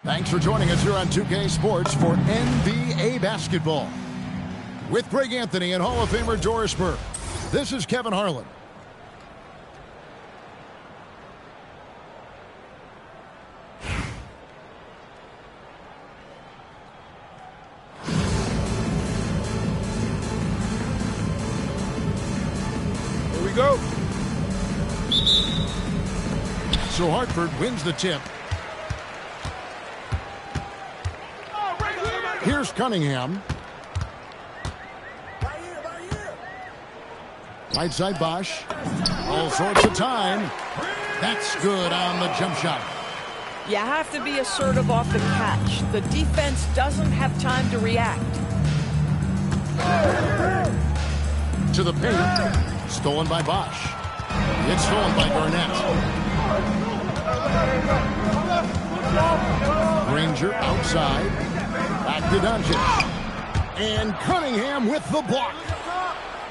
Thanks for joining us here on 2K Sports for NBA basketball. With Greg Anthony and Hall of Famer Doris Burke, this is Kevin Harlan. Here we go. So Hartford wins the tip. Here's Cunningham. Right side Bosch. All sorts of time. That's good on the jump shot. You have to be assertive off the catch. The defense doesn't have time to react. To the paint. Stolen by Bosch. It's stolen by Garnett. Granger outside. Back to Doncic. And Cunningham with the block.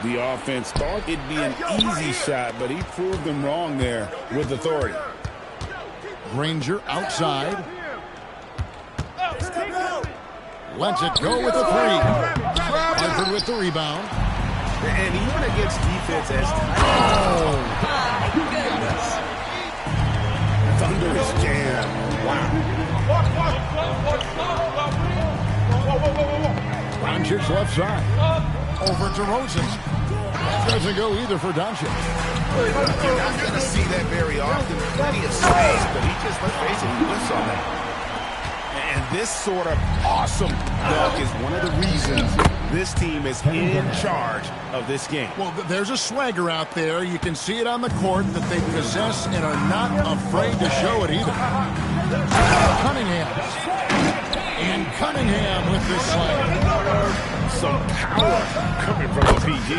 The offense thought it'd be an easy shot, but he proved them wrong there with authority. Granger outside. Lets it go with the three. Hartford with the rebound. And even against defense as tight. Oh, My goodness. Thunderous jam. Wow. Doncic left side. Over to Rosen. Doesn't go either for Doncic. You're not going to see that very often. Plenty of space, but he just, let's face it, he whiffs on that. And this sort of awesome dunk is one of the reasons this team is in charge of this game. Well, there's a swagger out there. You can see it on the court that they possess and are not afraid to show it either. Cunningham. And Cunningham with this slam. Some power coming from the PG.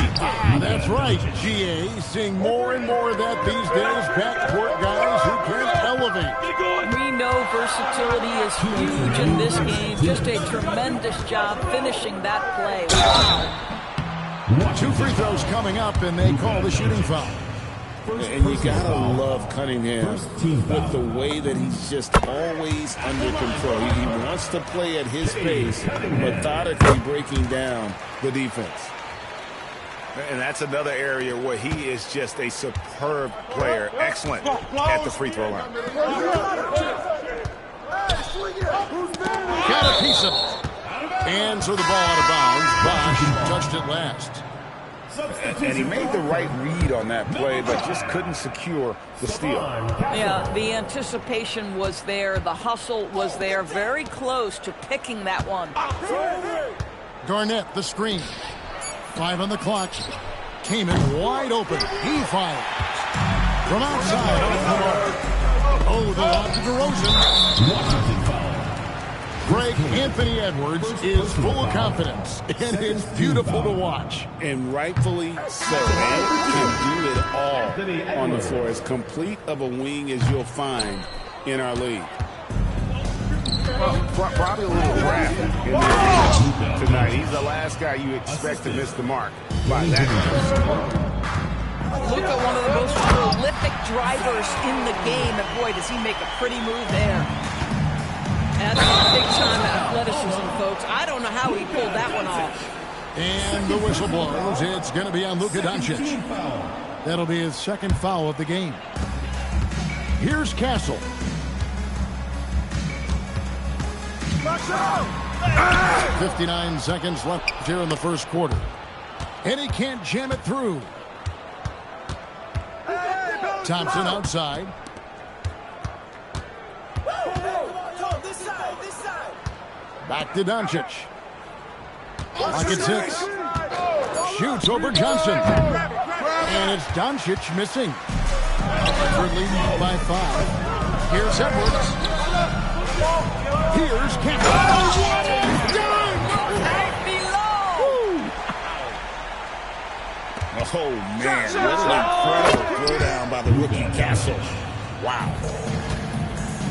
That's right, GA. Seeing more and more of that these days. Backcourt guys who can elevate. We know versatility is huge in this game. Just a tremendous job finishing that play. Wow. 2 free throws coming up, and they call the shooting foul. And you gotta love Cunningham with the way that he's just always under control. He wants to play at his pace, methodically breaking down the defense. And that's another area where he is just a superb player. Excellent at the free throw line. Got a piece of it. And so the ball out of bounds. Bosch touched it last. And he made the right read on that play, but just couldn't secure the steal. Yeah, the anticipation was there. The hustle was there. Very close to picking that one. Garnett, the screen. 5 on the clock. Came in wide open. He fires. From outside off the mark. Oh, the lob to DeRozan. Washington foul. Greg Anthony Edwards is full of confidence, and it's beautiful to watch. And rightfully so. And can do it all on the floor. As complete of a wing as you'll find in our league. Probably a little draft in the tonight. He's the last guy you expect to miss the mark by that. Look at one of the most prolific drivers in the game, and boy, does he make a pretty move there. That's big-time athleticism, folks. I don't know how he pulled that one off. And the whistle blows. It's going to be on Luka Doncic. That'll be his second foul of the game. Here's Castle. 59 seconds left here in the first quarter. And he can't jam it through. Thompson outside. Back to Doncic. Pocket 6. Shoots over Johnson. And it's Doncic missing. Hartford leading by 5. Here's Edwards. Here's Campbell. Oh, man. What an incredible throwdown by the rookie Castle. Wow.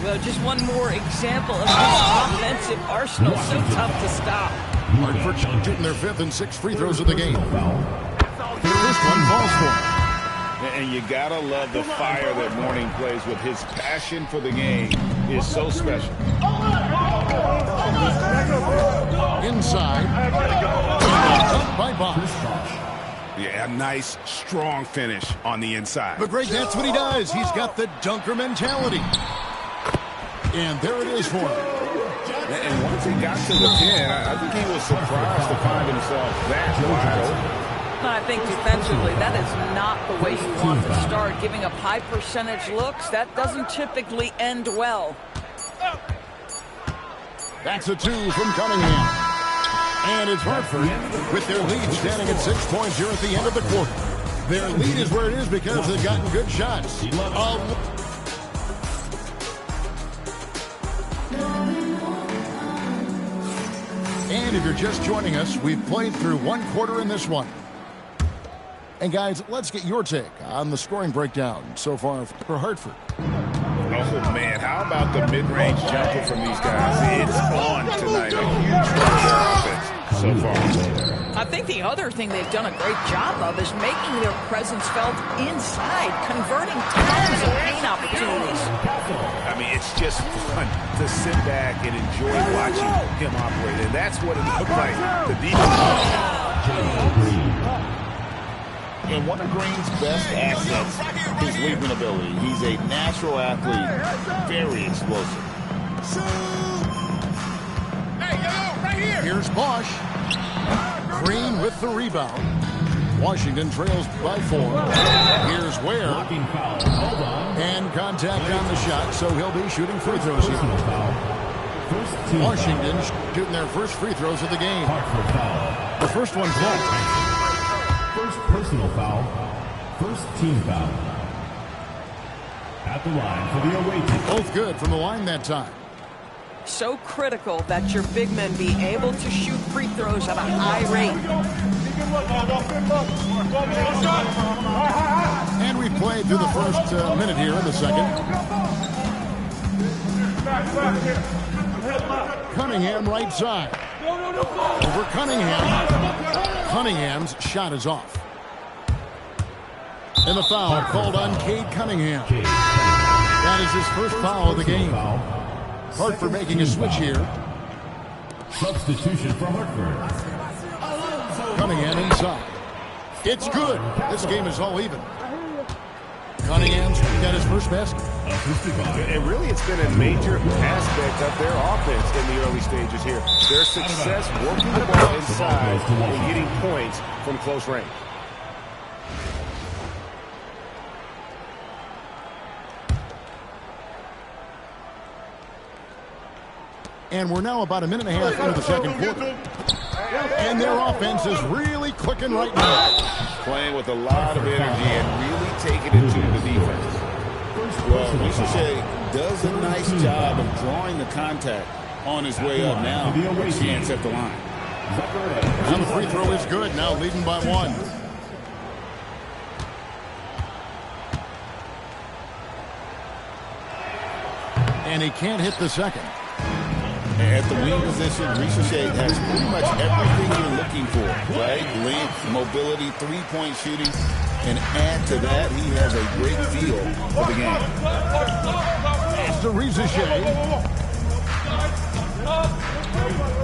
Well, just one more example of this offensive arsenal. So tough to stop. Hartford shooting their 5th and 6th free throws of the game. First one falls for. And you gotta love the fire that Mourning plays with. His passion for the game is so special. Bosh. Yeah, a nice, strong finish on the inside. But Greg, that's what he does. He's got the dunker mentality. And there it is for him. And once he got to the pin, I think he was surprised to find himself that wide open. I think defensively, that is not the way you want to start. Giving up high percentage looks, that doesn't typically end well. That's a 2 from Cunningham. And it's Hartford with their lead standing at 6 points here at the end of the quarter. Their lead is where it is because they've gotten good shots. And if you're just joining us, we've played through 1 quarter in this one. And guys, let's get your take on the scoring breakdown so far for Hartford. Oh, man, how about the mid-range jumper from these guys? It's on tonight. A huge part of their offense so far. I think the other thing they've done a great job of is making their presence felt inside, converting tons of paint opportunities. I mean, it's just fun to sit back and enjoy watching him operate. And that's what it looked like. The defense. And one of Green's best assets is leaping ability. He's a natural athlete, very explosive. Hey, yo, right here. Here's Bosh. Green with the rebound. Washington trails by 4. Here's Ware. And contact on the shot, so he'll be shooting free throws here. Washington shooting their first free throws of the game. The first one blocked. First personal foul. First team foul. At the line for the away team. Both good from the line that time. So critical that your big men be able to shoot free throws at a high rate. And we've played through the first minute here in the second. Cunningham right side. Over Cunningham. Cunningham's shot is off. And the foul called on Cade Cunningham. That is his first foul of the game. Hartford making a switch here. Substitution for Hartford. Cunningham inside. It's good. This game is all even. Cunningham's got his first basket. And really, it's been a major aspect of their offense in the early stages here. Their success working the ball inside and getting points from close range. And we're now about a minute and a half into the second quarter. And their offense is really clicking right now. Playing with a lot of energy and really taking it to the defense. Well, Ricochet does a nice job of drawing the contact on his way up now. A chance at the line. And the free throw is good, now leading by 1. And he can't hit the second. At the wing position, Ricochet has pretty much everything you're looking for, right? Length, mobility, three-point shooting, and add to that, he has a great feel for the game. After Ricochet.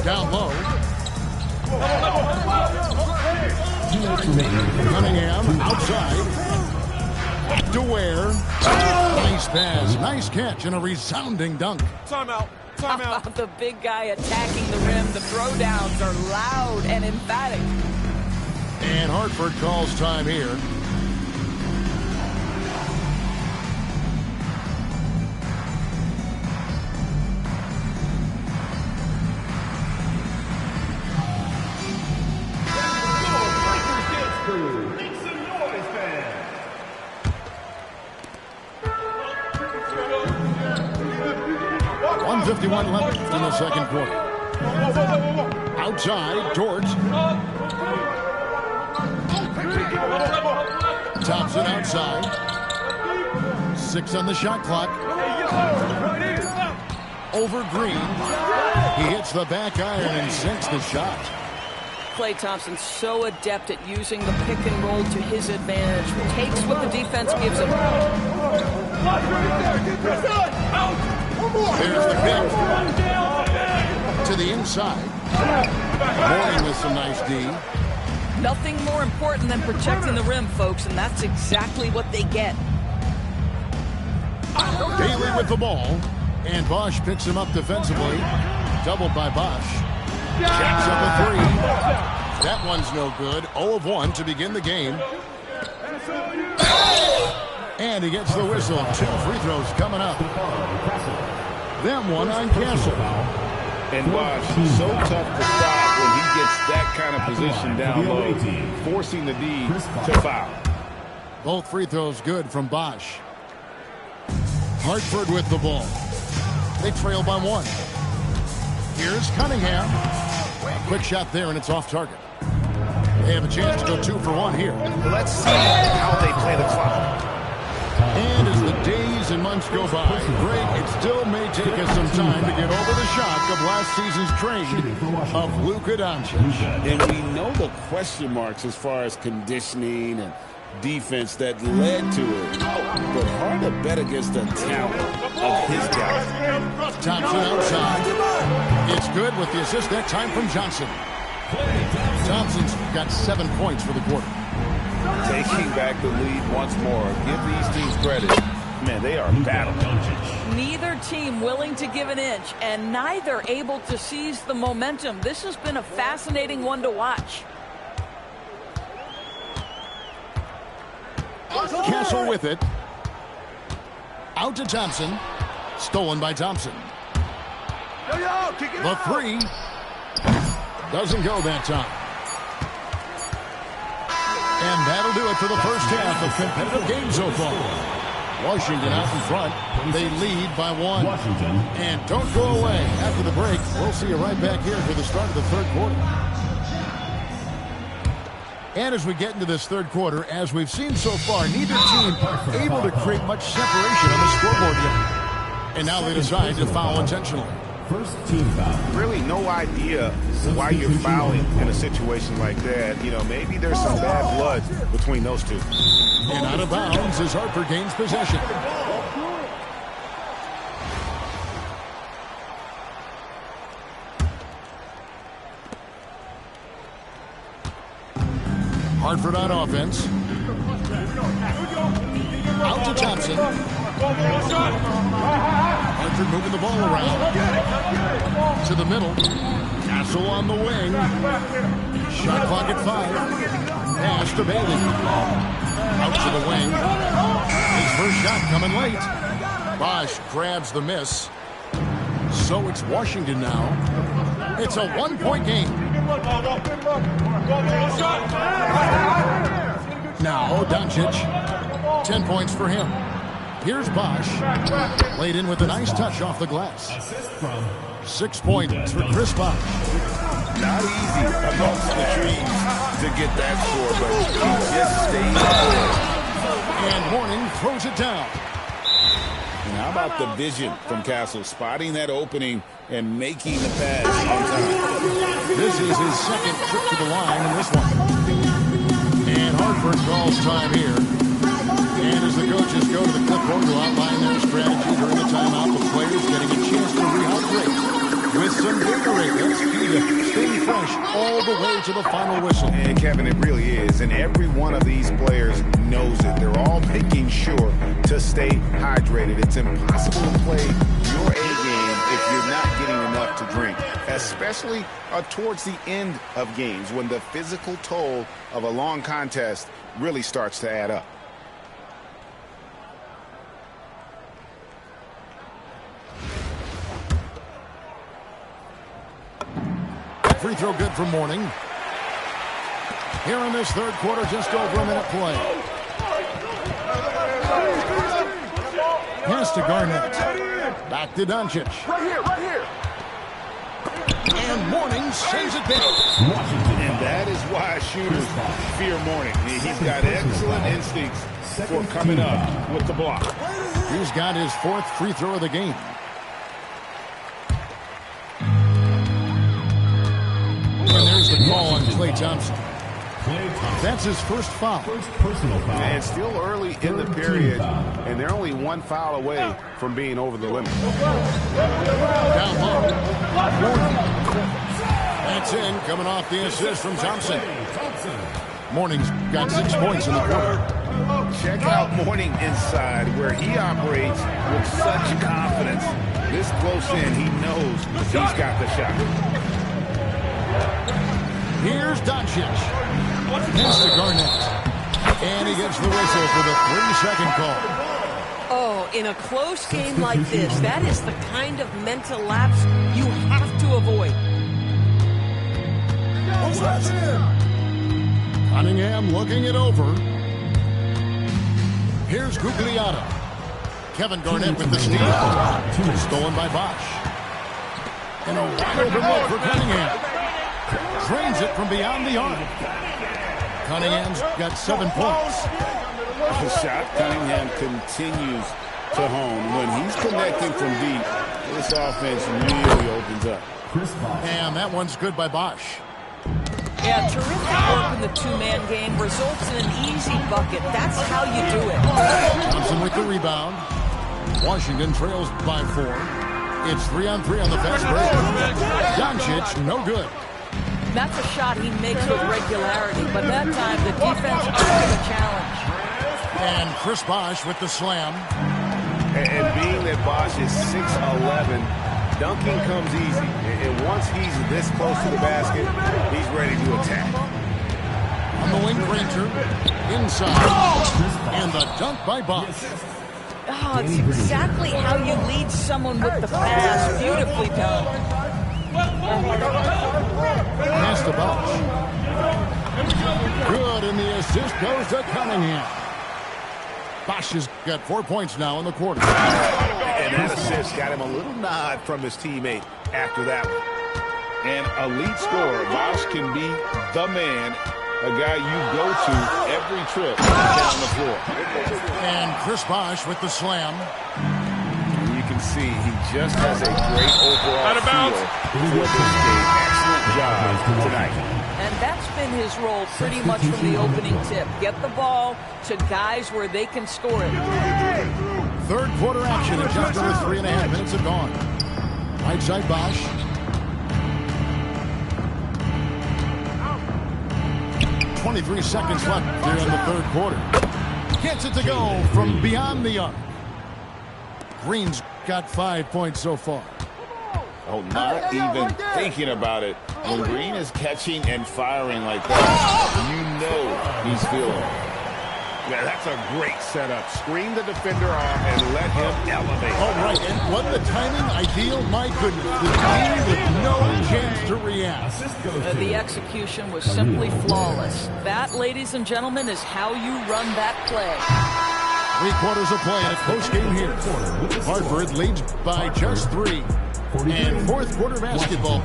Down low. Cunningham outside. Back to Ware. Nice pass, nice catch, and a resounding dunk. Timeout. How about the big guy attacking the rim? The throwdowns are loud and emphatic. And Hartford calls time here. Make some noise, fans. 1:51 left in the second quarter. Outside, George. Thompson outside. 6 on the shot clock. Over Green. He hits the back iron and sinks the shot. Klay Thompson so adept at using the pick and roll to his advantage. Takes what the defense gives him. There's the pick. To the inside. Morning with some nice D. Nothing more important than protecting the rim, folks, and that's exactly what they get. Daly with the ball, and Bosch picks him up defensively. Doubled by Bosch. Jacks up a three. That one's no good. 0 of 1 to begin the game. And he gets the whistle. 2 free throws coming up. Them one on Castle. And Bosch, so tough to stop when he gets that kind of position down low, forcing the D to foul. Both free throws good from Bosch. Hartford with the ball. They trail by 1. Here's Cunningham. Quick shot there, and it's off target. They have a chance to go 2 for 1 here. Let's see how they play the clock. And as the days and months go by, Greg, it still may take us some time to get over the shock of last season's trade of Luka Doncic. And we know the question marks as far as conditioning and defense that led to it. But hard to bet against the talent of his guys. Thompson outside. It's good with the assist that time from Johnson. Thompson's got 7 points for the quarter. Taking back the lead once more. Give these teams credit. Man, they are battling. Neither team willing to give an inch, and neither able to seize the momentum. This has been a fascinating one to watch. Castle with it. Out to Thompson. Stolen by Thompson. The three. Doesn't go that time. And that'll do it for the first half of competitive game so far. Washington out in front. They lead by 1. Washington. And don't go away. After the break, we'll see you right back here for the start of the third quarter. And as we get into this third quarter, as we've seen so far, neither team able to create much separation on the scoreboard yet. And now they decide to foul intentionally. First team foul. Really no idea why you're fouling in a situation like that. You know, maybe there's some bad blood between those two. And out of bounds as Hartford gains possession. Hartford on offense. Out to Thompson. Hartford moving the ball around. To the middle. Castle on the wing. Shot clock at 5. Pass to Bailey. Out to the wing. His first shot coming late. Bosch grabs the miss. So it's Washington now. It's a 1-point game. Now Doncic. 10 points for him. Here's Bosch. Laid in with a nice touch off the glass. 6 points for Chris Bosch. Not easy amongst the trees to get that score, but he just stayed there. And Mourning throws it down. And how about the vision from Castle, spotting that opening and making the pass on time. This is his second trip to the line in this one. And Hartford calls time here. And as the coaches go to the clipboard to outline their strategy during the timeout, the players getting a chance to rehydrate with some Gatorade. That's key to staying fresh all the way to the final whistle. And Kevin, it really is. And every one of these players knows it. They're all making sure to stay hydrated. It's impossible to play your A game if you're not getting enough to drink, especially towards the end of games when the physical toll of a long contest really starts to add up. Free throw good from Mourning. Here in this third quarter, just over a minute play. Pass to Garnett. Back to Doncic. Right here. And Mourning sends it back. And that is why shooters fear Mourning. He's got excellent instincts for coming up with the block. He's got his 4th free throw of the game. And there's the call on Klay Thompson. That's his first foul. Personal foul. And it's still early in the period, and they're only 1 foul away from being over the limit. Down low. Mourning. That's in. coming off the assist from Thompson. Mourning's got 6 points in the quarter. Check out Mourning inside, where he operates with such confidence. This close in, he knows he's got the shot. Here's Doncic. Pass to Garnett. And he gets the whistle for the 3-second call. Oh, in a close game like this, that is the kind of mental lapse you have to avoid. Cunningham looking it over. Here's Gugliotta. Kevin Garnett with the steal. Stolen by Bosch. And a wide open look for Cunningham. Drains it from beyond the arc. Cunningham's got 7 points. The shot Cunningham continues to hone. When he's connecting from deep, this offense really opens up. And that one's good by Bosch. Yeah, terrific work in the two-man game results in an easy bucket. That's how you do it. Thompson with the rebound. Washington trails by 4. It's 3-on-3 on the fast break. Doncic, no good. That's a shot he makes with regularity, but that time the defense earned the challenge. And Chris Bosh with the slam. And being that Bosch is 6'11", dunking comes easy. And once he's this close to the basket, he's ready to attack. On the wing, Granger. Inside. And the dunk by Bosch. Oh, it's exactly how you lead someone with the pass. Beautifully done. Pass to Bosch. Good, and the assist goes to Cunningham. Bosch has got 4 points now in the quarter. And that assist got him a little nod from his teammate after that one. An elite scorer, Bosch can be the man, a guy you go to every trip down the floor. And Chris Bosh with the slam. And you can see he just has a great overall feel for this game. Excellent job tonight. And that's been his role pretty much from the opening tip. Get the ball to guys where they can score it. Third quarter action and just under 3.5 minutes have gone. Right side Bosch. .23 seconds left here in the third quarter. Gets it to go from beyond the arc. Green's got 5 points so far. Oh, not even thinking about it. When Green is catching and firing like that, you know he's feeling it. Yeah, that's a great setup. Screen the defender off and let him elevate. All right, and what the timing ideal, my goodness. The Green with no chance to react. The execution was simply flawless. That, ladies and gentlemen, is how you run that play. 3 quarters of play in a close game here. Hartford leads by just 3. And fourth quarter basketball.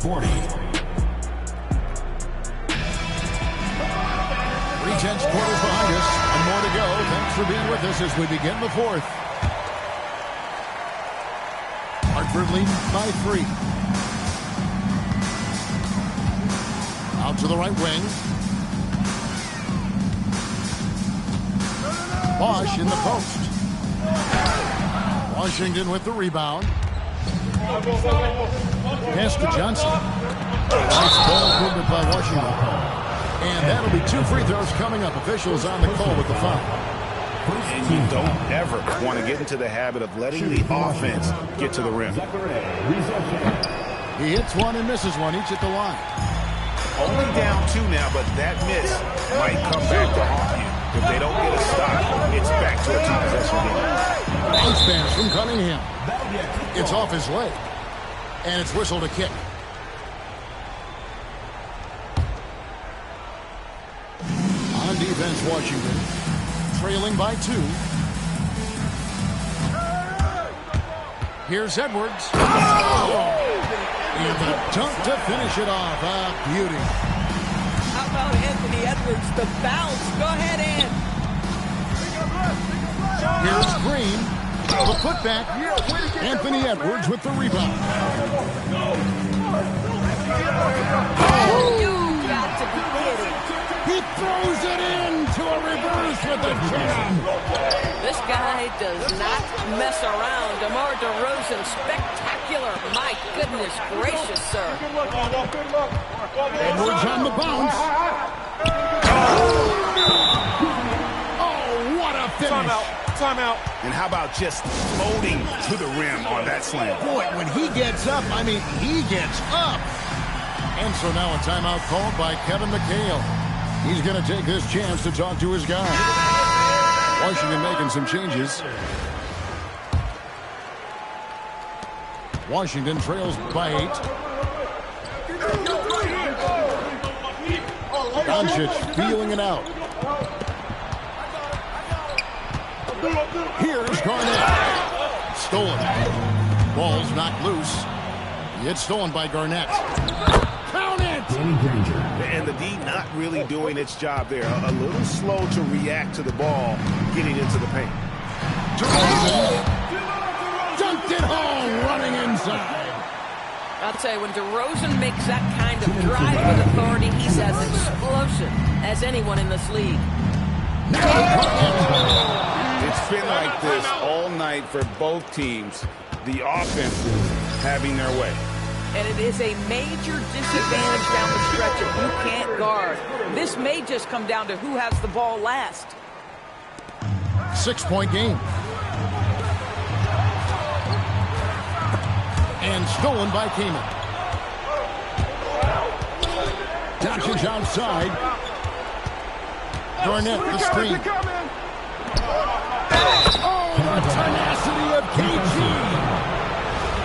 40. 3/10 quarters behind us. One more to go. Thanks for being with us as we begin the fourth. Hartford leads by 3. Out to the right wing. Bosch in the post. Washington with the rebound. Pass to Johnson. Nice ball movement by Washington. And that'll be 2 free throws coming up. Officials on the call with the foul. And you don't ever want to get into the habit of letting the offense get to the rim. He hits one and misses one, each at the line. Only down 2 now, but that miss might come back to haunt you. If they don't get a stop, it's back to a 2-possession game. Bounce pass from Cunningham. It's off his leg. And it's whistled a kick. On defense, Washington. Trailing by 2. Here's Edwards. And the dunk to finish it off. A beauty. How about Anthony Edwards, the bounce? Go ahead, Ant. Here's Green. The putback. Anthony Edwards with the rebound. Oh, you got to be kidding. He throws it into a reverse with the jam. This guy does not mess around. DeMar DeRozan, spectacular spectacular. My goodness gracious, sir. Edwards on the bounce. Oh, what a finish. Timeout. And how about just floating to the rim on that slam? Boy, when he gets up, I mean, he gets up. And so now a timeout called by Kevin McHale. He's going to take this chance to talk to his guy. Washington making some changes. Washington trails by 8. Doncic feeling it out. Here's Garnett. Stolen. Ball's knocked loose. It's stolen by Garnett. Count it! And the D not really doing its job there. A little slow to react to the ball getting into the paint. DeRozan dunked it home, running inside. I'll tell you, when DeRozan makes that kind of drive with authority, he's as explosive as anyone in this league. It's been like this all night for both teams. The offense is having their way. And it is a major disadvantage down the stretch if you can't guard. This may just come down to who has the ball last. 6-point game. And stolen by Kaman. Doncic outside. Garnett the screen. Oh, the tenacity of KG.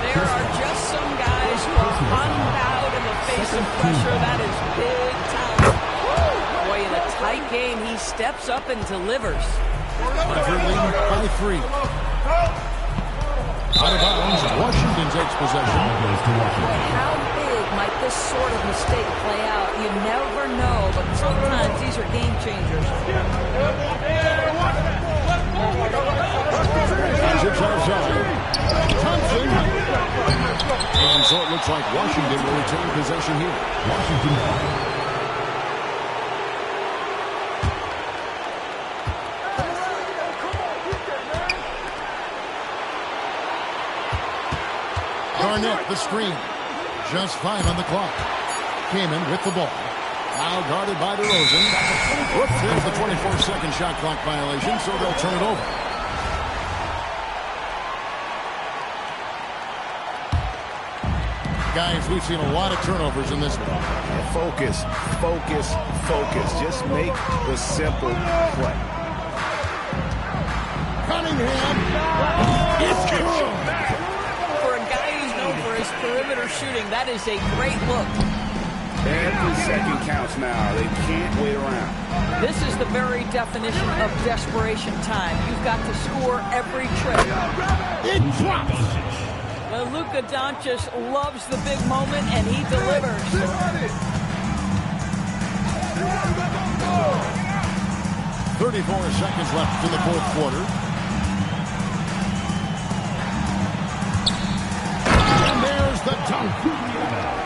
There are just some guys who are unbowed in the face of pressure. That is big time. Boy, in a tight game, he steps up and delivers. Clifford leading by 3. Out of bounds, Washington takes possession. How big might this sort of mistake play out? You never know, but sometimes these are game changers. Doncic outside. Thompson. And so it looks like Washington will retain possession here. Washington. Garnett, the screen. Just 5 on the clock. Kaman with the ball. Now guarded by DeRozan. Whoops, there's the 24-second shot clock violation, so they'll turn it over. Guys, we've seen a lot of turnovers in this one. Focus, focus, focus. Just make the simple play. Cunningham. It's good. For a guy who's known for his perimeter shooting, that is a great look. Every second counts now. They can't wait around. This is the very definition of desperation time. You've got to score every trip. It drops. Well, Luka Doncic loves the big moment, and he delivers. 34 seconds left in the fourth quarter. And there's the dunk.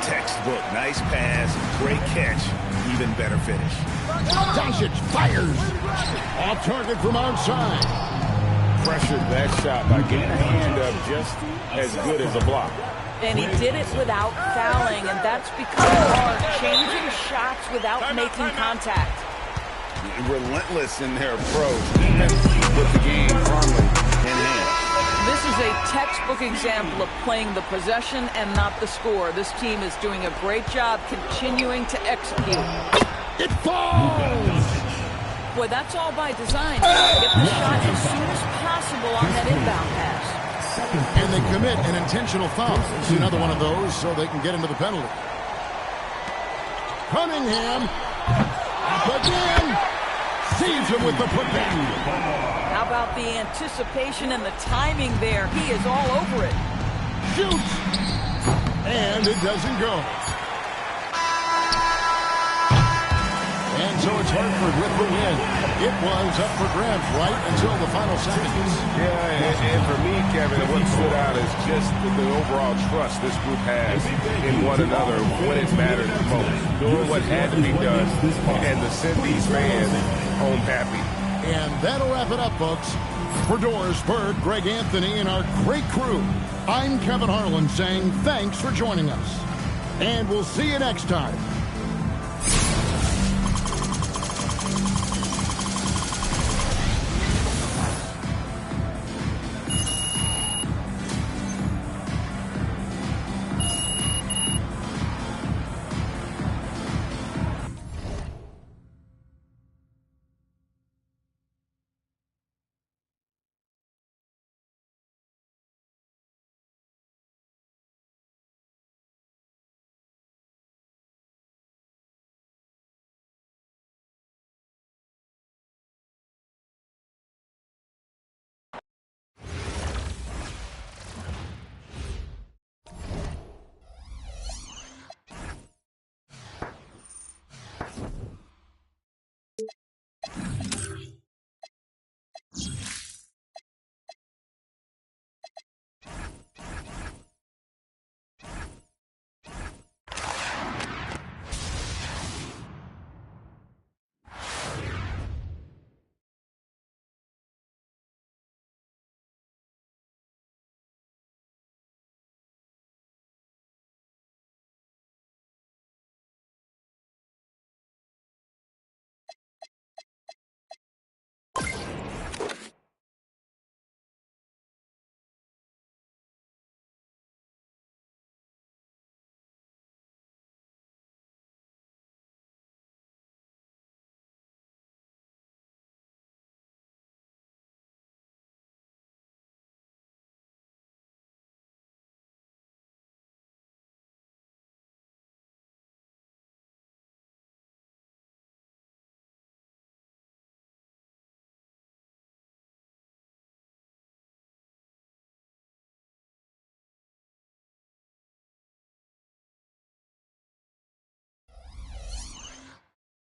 Textbook, nice pass, great catch, even better finish. Doncic fires. Off target from outside. Pressured that shot by getting a hand up just as good as a block. And he did it without fouling, and that's because they are changing shots without making contact. Relentless in their approach, even with the game firmly in hand. This is a textbook example of playing the possession and not the score. This team is doing a great job continuing to execute. It falls. Boy, that's all by design. Get the shot as soon as possible on that inbound pass. And they commit an intentional foul. It's another one of those so they can get into the penalty. Cunningham. Up again. Sees him with the putback. How about the anticipation and the timing there? He is all over it. Shoots. And it doesn't go. And so it's Hartford with the win. It was up for grabs right until the final seconds. Yeah, and for me, Kevin, what stood out is just the overall trust this group has in one another when it matters most. Doing what had to be done and to send these fans home happy. And that'll wrap it up, folks. For Doris Bird, Greg Anthony, and our great crew, I'm Kevin Harlan saying thanks for joining us. And we'll see you next time